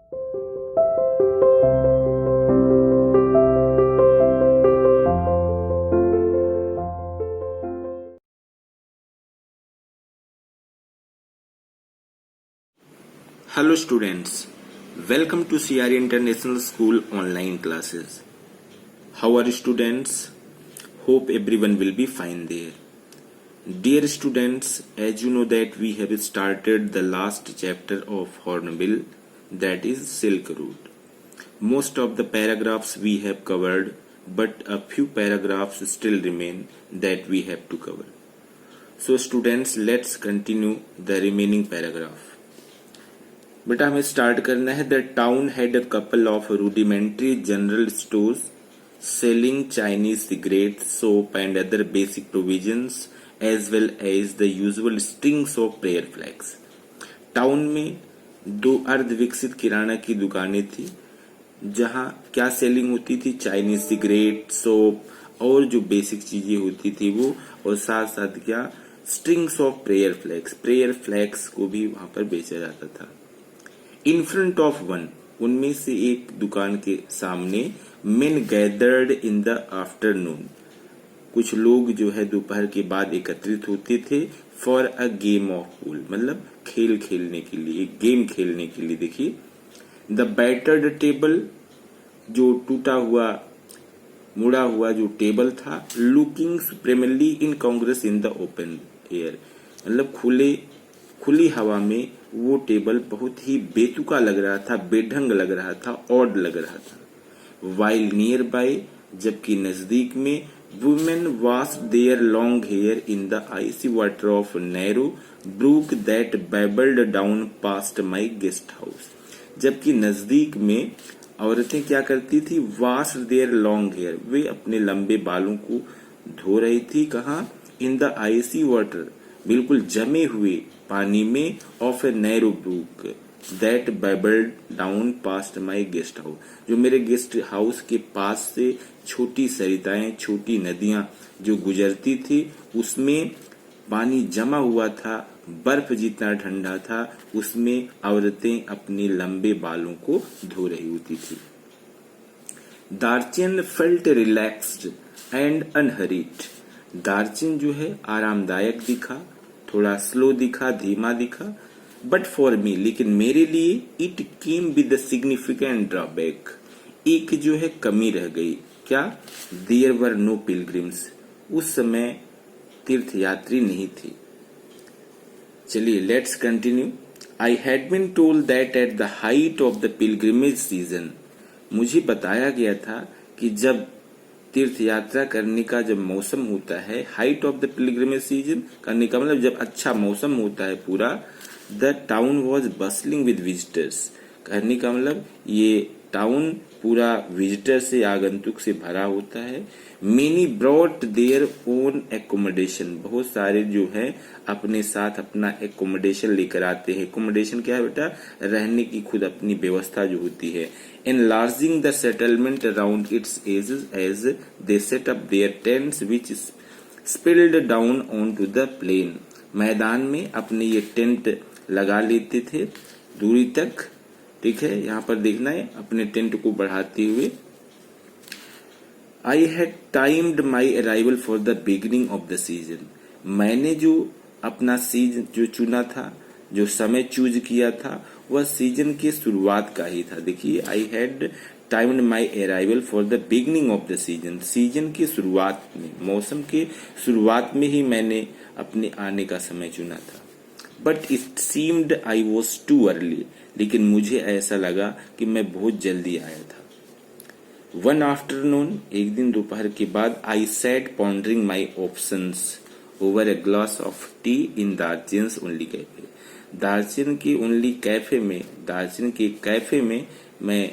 Hello students, welcome to CRE International School online classes. How are students? Hope everyone will be fine there. Dear students, as you know that we have started the last chapter of Hornbill, that is Silk Route. Most of the paragraphs we have covered, but a few paragraphs still remain that we have to cover. So students, let's continue the remaining paragraph. बेटा हमें start करना है. The town had a couple of rudimentary general stores selling Chinese cigarette, soap and other basic provisions as well as the usual strings of prayer flags. Town में 2 अर्ध विकसित किराना की दुकानें थी जहां क्या सेलिंग होती थी, चाइनीज सिगरेट, सोप और जो बेसिक चीजें होती थी वो, और साथ साथ क्या, स्ट्रिंग्स ऑफ प्रेयर फ्लैग्स को भी वहां पर बेचा जाता था. इन फ्रंट ऑफ वन, उनमें से एक दुकान के सामने, main gathered in the afternoon, कुछ लोग जो है दोपहर के बाद एकत्रित होते थे. For a game of pool, मतलब खेल खेलने के लिए, एक गेम खेलने के लिए. देखिए, द बैटर्ड टेबल, जो टूटा हुआ मुड़ा हुआ जो टेबल था, looking supremely in Congress in the open air, मतलब खुली हवा में वो टेबल बहुत ही बेतुका लग रहा था, बेढंग लग रहा था, ऑड लग रहा था. वाइल नियर बाय, जबकि नजदीक में, women wash their long hair in the icy water of narrow brook that babbled down past my guest house. जबकि नजदीक में औरतें क्या करती थी, वॉश देयर लॉन्ग हेयर, वे अपने लंबे बालों को धो रही थी. कहा, इन द आइसी वाटर, बिल्कुल जमे हुए पानी में, of a narrow brook that babbled down past my guest house, जो मेरे गेस्ट हाउस के पास से छोटी सरिताएं, छोटी नदियां जो गुजरती थी, उसमें पानी जमा हुआ था, बर्फ जितना ठंडा था, उसमें औरतें अपने लंबे बालों को धो रही होती थी. Darchen felt relaxed and अनहरीड. Darchen जो है आरामदायक दिखा, थोड़ा स्लो दिखा, धीमा दिखा. बट फॉर मी, लेकिन मेरे लिए, it came with the significant drawback, एक जो है कमी रह गई. क्या? देयर वर नो पिलग्रिम्स, उस समय तीर्थयात्री नहीं थे. चलिए let's continue. I had been told that at the height of the pilgrimage season, मुझे बताया गया था कि जब तीर्थ यात्रा करने का जब मौसम होता है, height of the pilgrimage season करने का मतलब जब अच्छा मौसम होता है पूरा, the town was bustling with visitors, कहने का मतलब ये टाउन पूरा विजिटर से, आगंतुक से भरा होता है. Many brought their own accommodation, बहुत सारे जो है अपने साथ अपना एकोमोडेशन लेकर आते हैं. एकोमोडेशन क्या है बेटा? रहने की खुद अपनी व्यवस्था जो होती है. enlarging the settlement around its edges as they set up their tents which spilled down onto the plain. मैदान में अपने ये टेंट लगा लेते थे दूरी तक. ठीक है, यहाँ पर देखना है अपने टेंट को बढ़ाते हुए. I had timed my arrival for the beginning of the season. मैंने जो अपना सीजन जो चुना था, जो समय चूज किया था, वह सीजन की शुरुआत का ही था. देखिए, I had timed my arrival for the beginning of the season, season की शुरुआत में, मौसम के शुरुआत में ही मैंने अपने आने का समय चुना था. But it seemed I was too early, लेकिन मुझे ऐसा लगा कि मैं बहुत जल्दी आया था. वन आफ्टरनून, एक दिन दोपहर के बाद, I sat pondering my options over a glass of tea in Darchen's only cafe. Darchen की ओनली कैफे में, दार्जिन के कैफे में मैं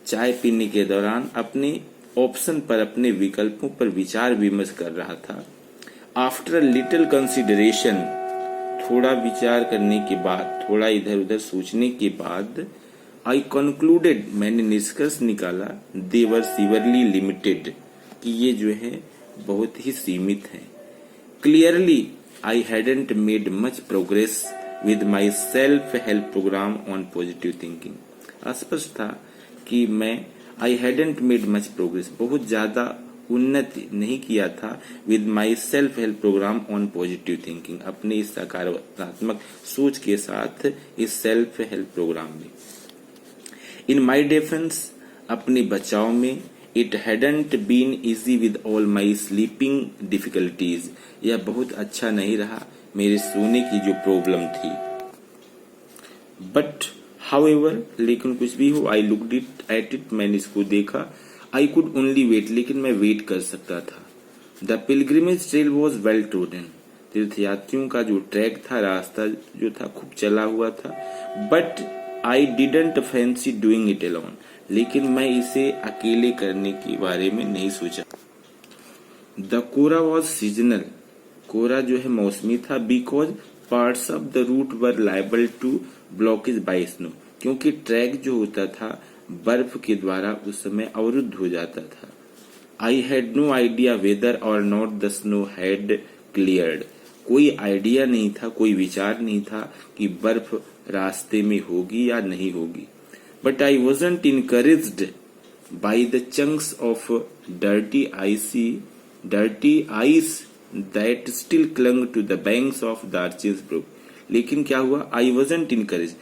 चाय पीने के दौरान अपने ऑप्शन पर, अपने विकल्पों पर विचार विमर्श कर रहा था. आफ्टर लिटिल कंसिडरेशन, थोड़ा विचार करने के बाद, थोड़ा इधर उधर सोचने के बाद, आई कंक्लूडेड, मैंने निष्कर्ष निकाला, दे वर सीवरली लिमिटेड, कि ये जो है बहुत ही सीमित है. Clearly I hadn't made much progress with my self help program on positive thinking. स्पष्ट था कि मैं I hadn't made much progress, बहुत ज्यादा उन्नति नहीं किया था with my self help program on positive thinking, अपने इस सकारात्मक सोच के साथ इस सेल्फ हेल्प प्रोग्राम में। इन माई डिफेंस, अपने बचाव में, it hadn't been easy with all my sleeping difficulties, यह बहुत अच्छा नहीं रहा मेरे सोने की जो प्रॉब्लम थी। बट हाउएवर, लेकिन कुछ भी हो, I looked it at it, मैंने इसको देखा, आई कुड ओनली वेट, लेकिन मैं वेट कर सकता था। The pilgrimage trail was well trodden, तीर्थयात्रियों का जो ट्रैक था, रास्ता जो था खूब चला हुआ था। But I didn't fancy doing it alone, लेकिन मैं इसे अकेले करने के बारे में नहीं सोचा। The kora was seasonal, kora जो है मौसमी था, because parts of the route were liable to blockage by snow, क्योंकि ट्रैक जो होता था बर्फ के द्वारा उस समय अवरुद्ध हो जाता था। I had no idea whether or not the snow had cleared, कोई आइडिया नहीं था, कोई विचार नहीं था कि बर्फ रास्ते में होगी या नहीं होगी। But I wasn't encouraged by the chunks of dirty ice that still clung to the banks of Darchen's brook, लेकिन क्या हुआ, आई वॉजंट इनकरेज,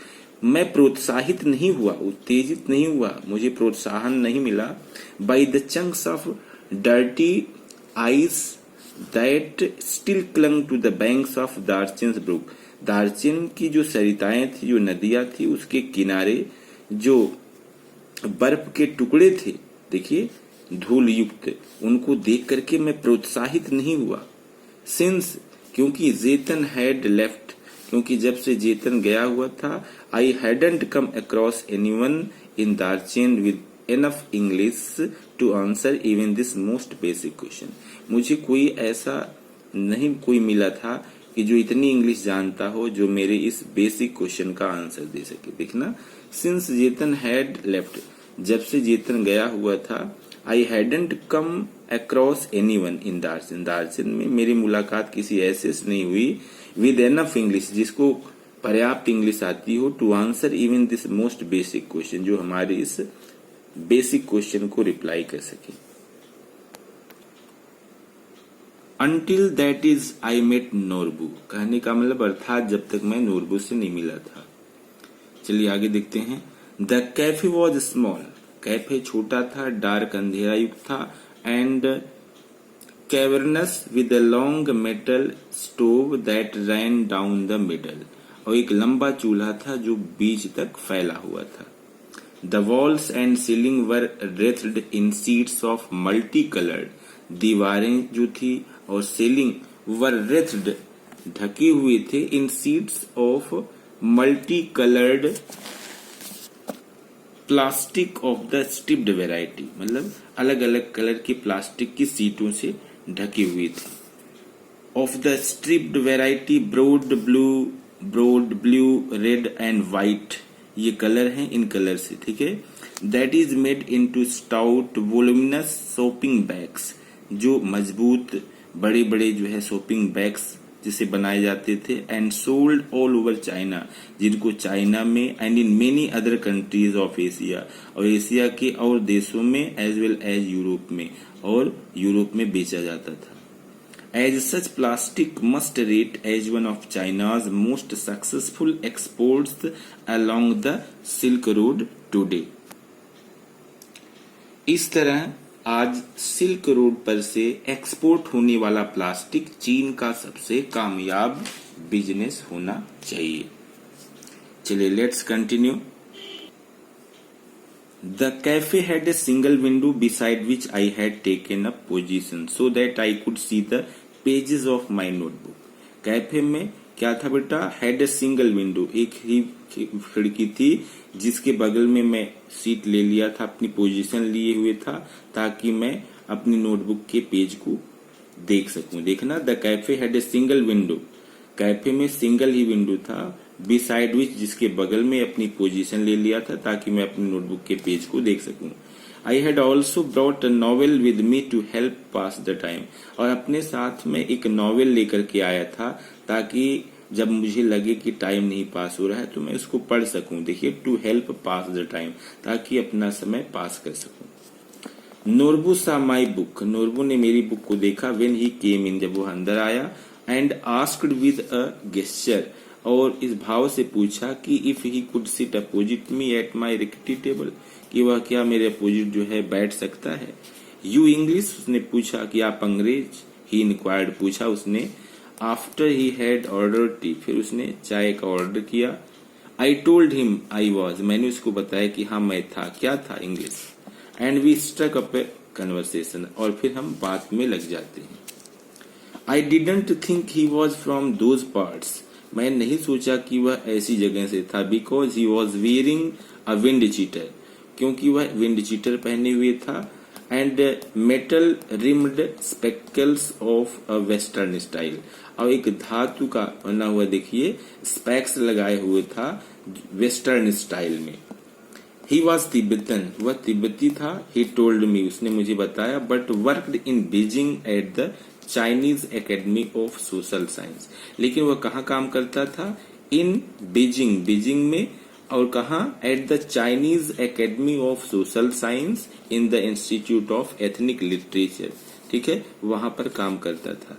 मैं प्रोत्साहित नहीं हुआ, उत्तेजित नहीं हुआ, मुझे प्रोत्साहन नहीं मिला, by the chunks of dirty ice that still clung to the banks of Darchen's brook, Darchen की जो सरिताएं थी, जो नदियां थी, उसके किनारे जो बर्फ के टुकड़े थे, देखिए धूल युक्त, उनको देख करके मैं प्रोत्साहित नहीं हुआ। सिंस, क्योंकि जेतन हैड लेफ्ट, क्योंकि जब से जेतन गया हुआ था, I hadn't come across anyone in Darchen with enough English to answer even this most basic question, मुझे कोई ऐसा नहीं कोई मिला था कि जो इतनी इंग्लिश जानता हो जो मेरे इस बेसिक क्वेश्चन का आंसर दे सके। देखना, सिंस जेतन हैड लेफ्ट, जब से जेतन गया हुआ था, I hadn't come across anyone in Darchen, Darchen में मेरी मुलाकात किसी ऐसे से नहीं हुई विद एनफ इंग्लिश, जिसको पर्याप्त इंग्लिश आती हो, to answer even this most basic question, जो हमारे इस बेसिक क्वेश्चन को रिप्लाई कर सके। Until that is I met Norbu, कहने का मतलब अर्थात जब तक मैं नोरबू से नहीं मिला था। चलिए आगे देखते हैं। The cafe was small, cafe छोटा था, डार्क अंधेरा युक्त था, and cavernous with a long metal stove that rain down the middle, और एक लंबा चूल्हा था जो बीच तक फैला हुआ था। The walls and ceiling were wreathed in sheets of multi coloured, दीवारें जो थी और सीलिंग वर रेथ्ड ढके हुए थे, in sheets of multi coloured plastic of the striped variety, मतलब अलग अलग कलर की प्लास्टिक की सीटों से ढकी हुई थी। Of the striped variety broad blue red and white, ये कलर हैं, इन कलर से, ठीक है। That is made into stout voluminous shopping bags, जो मजबूत बड़े बड़े जो है शॉपिंग बैग्स जिसे बनाए जाते थे, and sold all over China, जिनको चाइना में, and in many other countries of Asia, और एशिया के और देशों में, एज वेल एज यूरोप में, और यूरोप में बेचा जाता था। As such plastic must rate as one of China's most successful exports along the Silk Road today. इस तरह आज सिल्क रोड पर से एक्सपोर्ट होने वाला प्लास्टिक चीन का सबसे कामयाब बिजनेस होना चाहिए। चलिए let's continue. The cafe had a single window beside which I had taken up position so that I could see the pages of my notebook. Cafe में क्या था बेटा, हैड ए सिंगल विंडो, एक ही खिड़की थी जिसके बगल में मैं सीट ले लिया था, अपनी पोजीशन लिए हुए था, ताकि मैं अपनी नोटबुक के पेज को देख सकूं। देखना, the cafe had a single window, cafe में सिंगल ही विंडो था, बिसाइड विच, जिसके बगल में अपनी पोजीशन ले लिया था ताकि मैं अपनी नोटबुक के पेज को देख सकूं। I had also brought a novel with me to help pass the time, और अपने साथ में एक नॉवेल लेकर के आया था ताकि जब मुझे लगे कि टाइम नहीं पास हो रहा है तो मैं उसको पढ़ सकूं। देखिए, to help pass the time, ताकि अपना समय पास कर सकूं। नोरबू सा माई बुक, नोरबू ने मेरी बुक को देखा। व्हेन ही केम इन, जब वो अंदर आया। And asked with a gesture, और इस भाव से पूछा कि if he could sit opposite me at my rickety table, कि वह क्या मेरे अपोजिट जो है बैठ सकता है। यू इंग्लिश, उसने पूछा कि आप अंग्रेज। ही इंक्वायर्ड, पूछा उसने। After he had order tea, फिर उसने चाय का ऑर्डर किया। I told him I was, मैंने उसको बताया कि हाँ मैं था। क्या था? English. And we struck up a conversation, और फिर हम बात में लग जाते हैं। I didn't think he was from those parts, मैं नहीं सोचा कि वह ऐसी जगह से था। Because he was wearing a windcheater, क्योंकि वह विंड चीटर पहने हुए था। And metal rimmed speckles of a western style, और एक धातु का बना हुआ देखिए स्पेक्स लगाए हुए था वेस्टर्न स्टाइल में। ही वॉज तिब्बतन, वह तिब्बती था। ही टोल्ड मी, उसने मुझे बताया। But worked in Beijing at the Chinese academy of social science, लेकिन वह कहाँ काम करता था? इन बीजिंग, बीजिंग में। और कहा? At the Chinese academy of social science in the institute of ethnic literature, ठीक है, वहां पर काम करता था।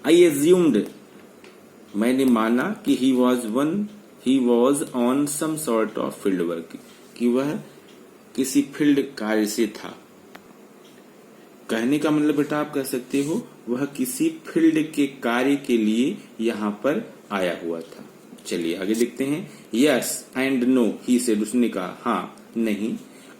आई एज्यूम्ड, मैंने माना कि he was on some sort of field work, कि वह किसी फील्ड कार्य से था। कहने का मतलब बेटा आप कह सकते हो वह किसी फील्ड के कार्य के लिए यहाँ पर आया हुआ था। चलिए आगे देखते हैं। Yes and no he said, उसने कहा हाँ नहीं।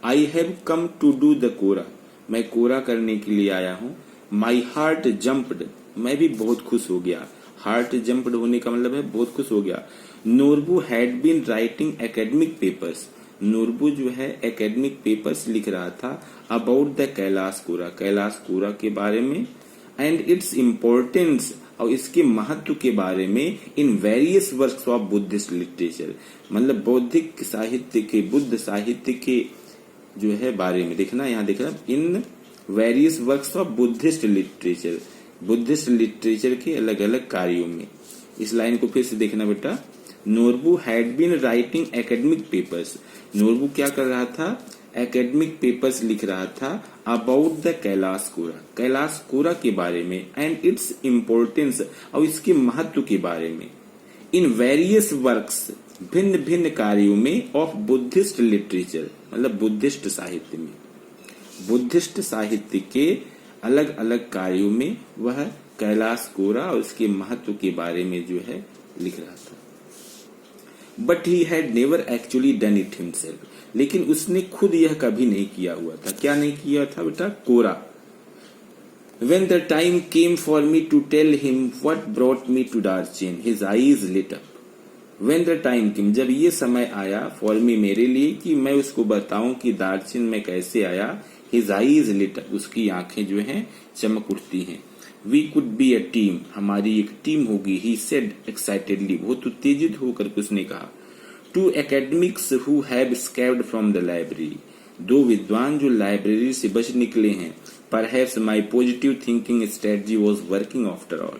I have come to do the kora, मैं कोरा करने के लिए आया हूँ। माई हार्ट जम्प्ड, मैं भी बहुत खुश हो गया। हार्ट जम्प्ड होने का मतलब है बहुत खुश हो गया। Norbu had been writing academic papers, Norbu जो है एकेडमिक पेपर्स लिख रहा था about the Kailash kora, Kailash kora के बारे में। एंड इट्स इम्पोर्टेंस, और इसके महत्व के बारे में। In various works of Buddhist literature, मतलब बौद्धिक साहित्य के, बुद्ध साहित्य के जो है बारे में। देखना यहाँ देखना, in various works of Buddhist literature, Buddhist literature के अलग अलग कार्यों में। इस लाइन को फिर से देखना बेटा। Norbu had been writing academic papers, Norbu क्या कर रहा था? एकेडमिक पेपर्स लिख रहा था about the Kailash kora, Kailash kora के बारे में। एंड इट्स इम्पोर्टेंस, और इसके महत्व के बारे में। इन वेरियस वर्क्स, भिन्न भिन्न कार्यों में। ऑफ बुद्धिस्ट लिटरेचर, मतलब बुद्धिस्ट साहित्य में, बुद्धिस्ट साहित्य के अलग अलग कार्यों में वह कैलाश कोरा और उसके महत्व के बारे में जो है लिख रहा था। But he had never actually done it himself, लेकिन उसने खुद यह कभी नहीं किया हुआ था। क्या नहीं किया था बेटा? कोरा। When the time came for me to tell him what brought me to Darchin, his eyes lit up. When the time came, जब ये समय आया for me, मेरे लिए, कि मैं उसको बताऊं कि दार्चिन में कैसे आया। His eyes lit up, उसकी आंखें जो हैं चमक उठती हैं। We could be a team, हमारी एक टीम होगी। He said excitedly, बहुत उत्तेजित होकर उसने कहा। Two academics who have escaped from the library, दो विद्वान जो लाइब्रेरी से बच निकले हैं। Perhaps my positive thinking strategy was working after all,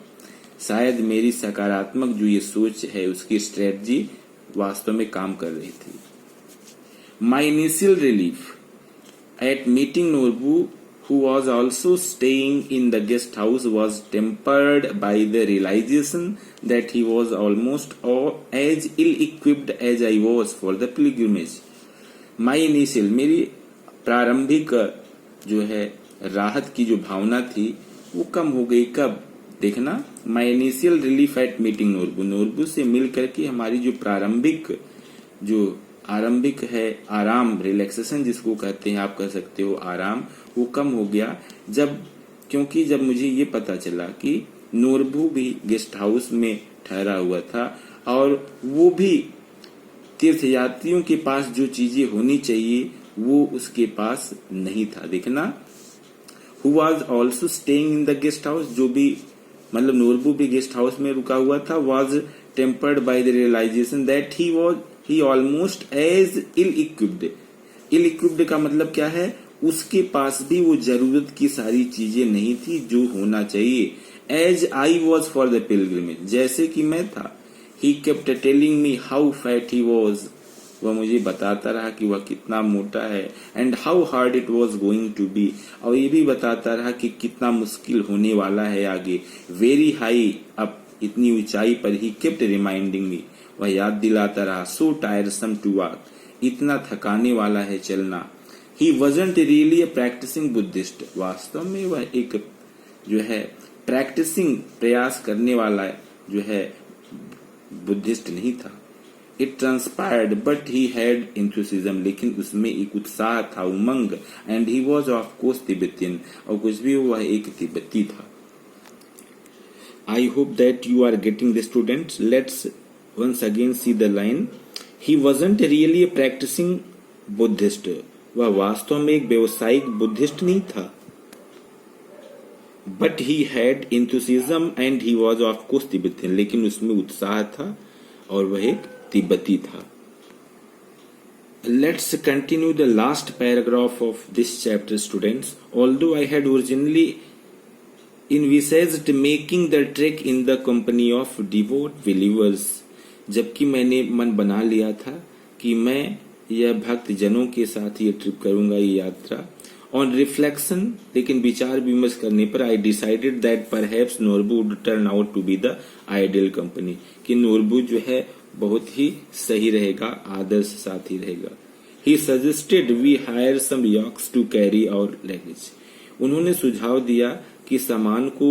शायद मेरी सकारात्मक जो ये सोच है उसकी स्ट्रेटजी वास्तव में काम कर रही थी। My initial relief at meeting Norbu, who was also staying in the guest house, was tempered by the realization that he was almost as ill-equipped as I was for the pilgrimage. My initial, मेरी प्रारंभिक जो है राहत की जो भावना थी वो कम हो गई। कब? देखना, My initial relief at meeting Norbu, Norbu से मिल करके हमारी जो प्रारंभिक जो आरंभिक है आराम, रिलैक्सेशन जिसको कहते हैं, आप कह सकते हो आराम, वो कम हो गया क्योंकि जब मुझे ये पता चला कि नोरबू भी गेस्ट हाउस में ठहरा हुआ था और वो भी तीर्थयात्रियों के पास जो चीजें होनी चाहिए वो उसके पास नहीं था। देखना, who was also staying in the guest house, जो भी मतलब नोरबू भी गेस्ट हाउस में रुका हुआ था। was tempered by the realization that he almost as ill-equipped, ill-equipped का मतलब क्या है? उसके पास भी वो जरूरत की सारी चीजें नहीं थी जो होना चाहिए। As I was for the pilgrimage, जैसे कि मैं था। He kept telling me how fat he was, वह मुझे बताता रहा कि वह कितना मोटा है। And how hard it was going to be, और ये भी बताता रहा कि कितना मुश्किल होने वाला है आगे। वेरी हाई अप, इतनी ऊंचाई पर। ही केप्ट रिमाइंडिंग मी, वह याद दिलाता रहा। सो टायरसम टू वॉक, इतना थकाने वाला है चलना। He wasn't really a practising Buddhist, वास्तव में वह एक जो है प्रैक्टिसिंग, प्रयास करने वाला जो है बुद्धिस्ट नहीं था। It transpired but he had enthusiasm, लेकिन उसमें एक उत्साह था, उमंग। And he was of course Tibetan, और कुछ भी वह एक तिब्बती था। I hope that you are getting the students. Let's once again see the line. He wasn't really a practicing Buddhist, वह वास्तव में एक व्यवसायिक बुद्धिस्ट नहीं था। But he had enthusiasm and he was of course Tibetan, लेकिन उसमें उत्साह था और वह एक तिब्बती था। Let's continue the last paragraph of this chapter, students. Although I had originally envisaged making the trek in the company of devout believers, जबकि मैंने मन बना लिया था कि मैं यह भक्त जनों के साथ ये ट्रिप करूंगा, ये यात्रा। ऑन रिफ्लेक्शन, लेकिन विचार विमर्श करने पर, I decided that perhaps Norbu would turn out to be the ideal company, कि नोरबू जो है बहुत ही सही रहेगा, आदर्श साथी रहेगा। He suggested we hire some yaks to carry our luggage, उन्होंने सुझाव दिया कि सामान को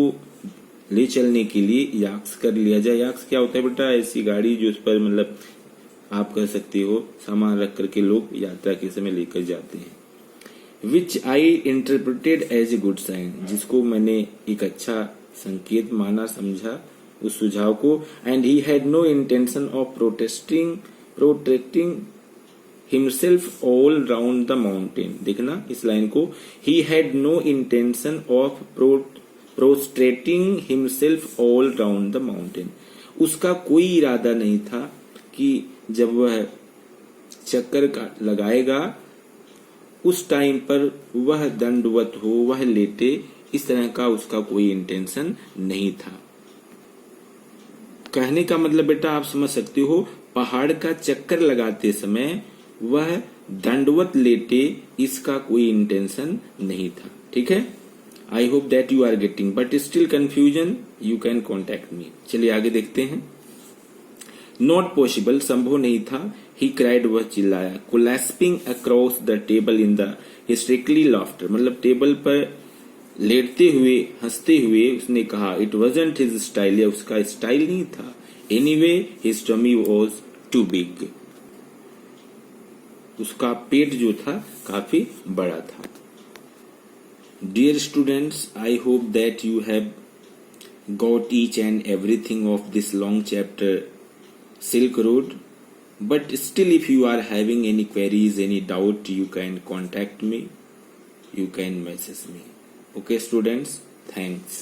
ले चलने के लिए याक्स कर लिया जाए। याक्स क्या होता है बेटा? ऐसी गाड़ी जो उस पर मतलब आप कह सकते हो सामान रख करके लोग यात्रा के समय लेकर जाते हैं। Which I interpreted as a good sign, जिसको मैंने एक अच्छा संकेत माना, समझा उस सुझाव को। And he had no intention of protecting himself all round the mountain, देखना इस लाइन को, he had no intention of prostrating himself all round the mountain, उसका कोई इरादा नहीं था कि जब वह चक्कर लगाएगा उस टाइम पर वह दंडवत हो, वह लेटे, इस तरह का उसका कोई इंटेंशन नहीं था। कहने का मतलब बेटा आप समझ सकते हो, पहाड़ का चक्कर लगाते समय वह दंडवत लेटे, इसका कोई इंटेंशन नहीं था। ठीक है, I hope that you are getting, but still confusion you can contact me. चलिए आगे देखते हैं। नॉट पॉसिबल, संभव नहीं था। ही क्राइड, वह चिल्लाया। Collapsing across the table in the हिस्टेरिकली laughter, मतलब टेबल पर लेटते हुए हंसते हुए उसने कहा। इट वॉजंट हिज स्टाइल, या उसका स्टाइल नहीं था। Anyway his tummy was too big, उसका पेट जो था काफी बड़ा था। Dear students, I hope that you have got each and everything of this long chapter Silk Road. But still, if you are having any queries, any doubt, you can contact me. You can message me. Okay, students? Thanks.